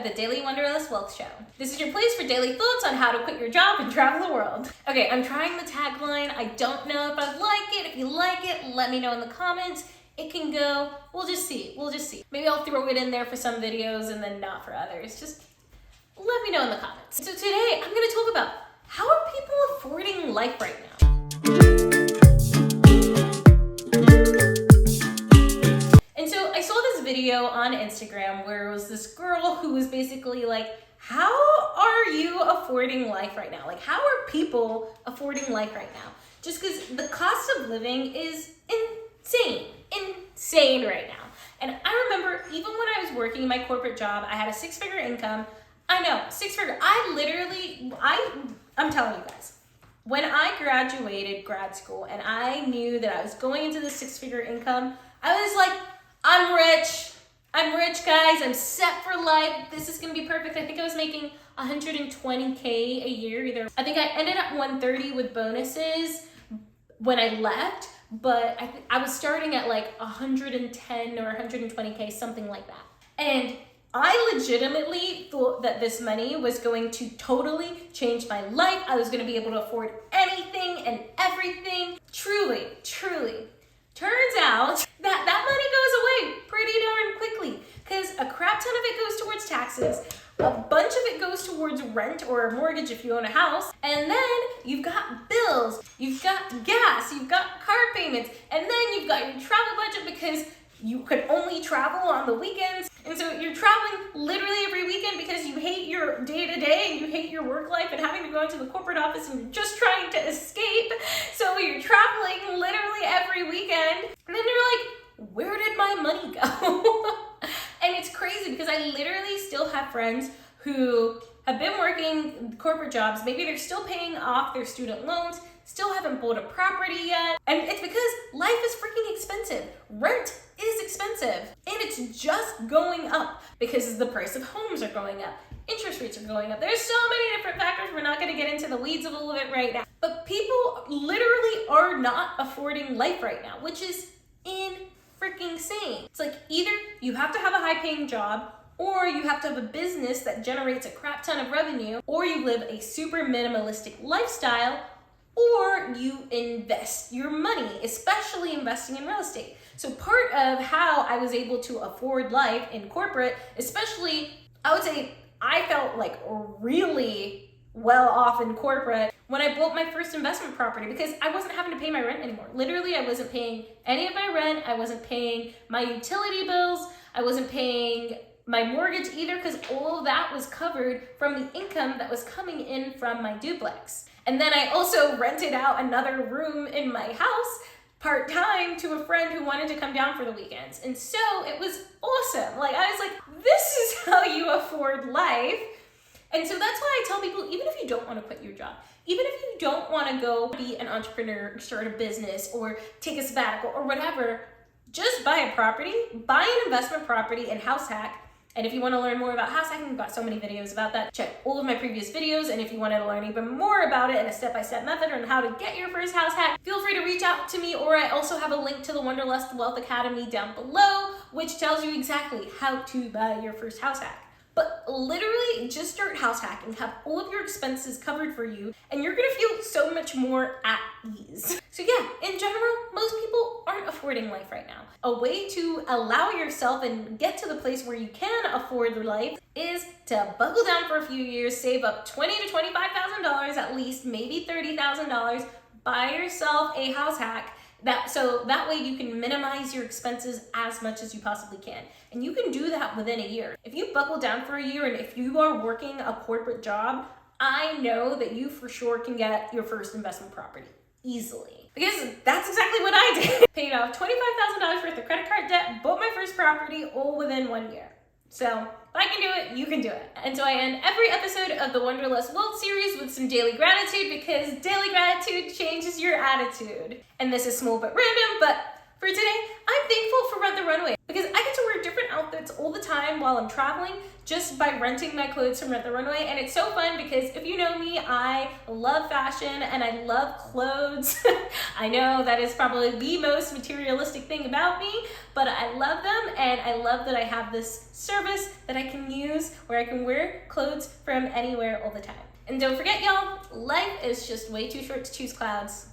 the Daily Wanderlust Wealth Show. This is your place for daily thoughts on how to quit your job and travel the world. Okay, I'm trying the tagline. I don't know if I like it. If you like it, let me know in the comments. It can go, we'll just see. Maybe I'll throw it in there for some videos and then not for others. Just let me know in the comments. So today, I'm gonna talk about how are people affording life right now? And so I saw this video on Instagram where it was this girl who was basically like, how are you affording life right now? Like, how are people affording life right now? Just because the cost of living is insane right now. And I remember even when I was working in my corporate job, I had a 6-figure income. I know, 6-figure. I'm telling you guys, when I graduated grad school and I knew that I was going into the 6-figure income, I was like, I'm rich, guys. I'm set for life. This is gonna be perfect. I think I was making 120K a year. I think I ended up 130 with bonuses when I left, but I was starting at like 110 or 120K, something like that. And I legitimately thought that this money was going to totally change my life. I was gonna be able to afford anything and everything. Truly. Turns out that money goes away pretty darn quickly because a crap ton of it goes towards taxes, a bunch of it goes towards rent or a mortgage if you own a house, and then you've got bills, you've got gas, you've got car payments, and then you've got your travel budget because you could only travel on the weekends. And so you're traveling literally every weekend because you hate your day-to-day and you hate your work life and having to go into the corporate office and you're just trying to escape. So you're traveling literally every weekend. And then you're like, where did my money go? And it's crazy because I literally still have friends who have been working corporate jobs. Maybe they're still paying off their student loans, still haven't bought a property yet. And it's because life is freaking expensive. Rent is expensive and it's just going up because the price of homes are going up. Interest rates are going up. There's so many different factors. We're not going to get into the weeds of all of it right now. But people literally are not affording life right now, which is freaking insane. It's like either you have to have a high paying job or you have to have a business that generates a crap ton of revenue, or you live a super minimalistic lifestyle, or you invest your money, especially investing in real estate. So part of how I was able to afford life in corporate, especially, I would say I felt like really well off in corporate when I bought my first investment property because I wasn't having to pay my rent anymore. Literally, I wasn't paying any of my rent. I wasn't paying my utility bills. I wasn't paying my mortgage either because all of that was covered from the income that was coming in from my duplex. And then I also rented out another room in my house part-time to a friend who wanted to come down for the weekends. And so it was awesome. Like, I was like, this is how you afford life. And so that's why I tell people, even if you don't want to quit your job, even if you don't want to go be an entrepreneur, start a business, or take a sabbatical or whatever, just buy a property, buy an investment property and house hack. And if you want to learn more about house hacking, I've got so many videos about that. Check all of my previous videos. And if you wanted to learn even more about it and a step-by-step method on how to get your first house hack, feel free to reach out to me, or I also have a link to the Wanderlust Wealth Academy down below, which tells you exactly how to buy your first house hack. But literally just start house hacking, have all of your expenses covered for you, and you're gonna feel so much more at ease. So yeah, in general, most people aren't affording life right now. A way to allow yourself and get to the place where you can afford life is to buckle down for a few years, save up $20,000 to $25,000 at least, maybe $30,000, buy yourself a house hack, so that way you can minimize your expenses as much as you possibly can. And you can do that within a year. If you buckle down for a year and if you are working a corporate job, I know that you for sure can get your first investment property easily. Because that's exactly what I did. Paid off $25,000 worth of credit card debt, bought my first property all within 1 year. So if I can do it, you can do it. And so I end every episode of the Wanderlust Wealth series with some daily gratitude because daily gratitude changes your attitude. And this is small but random, but for today, I'm thankful for Rent the Runway because I get to wear different outfits all the time while I'm traveling just by renting my clothes from Rent the Runway. And it's so fun because if you know me, I love fashion and I love clothes. I know that is probably the most materialistic thing about me, but I love them, and I love that I have this service that I can use where I can wear clothes from anywhere all the time. And don't forget, y'all, life is just way too short to choose clouds.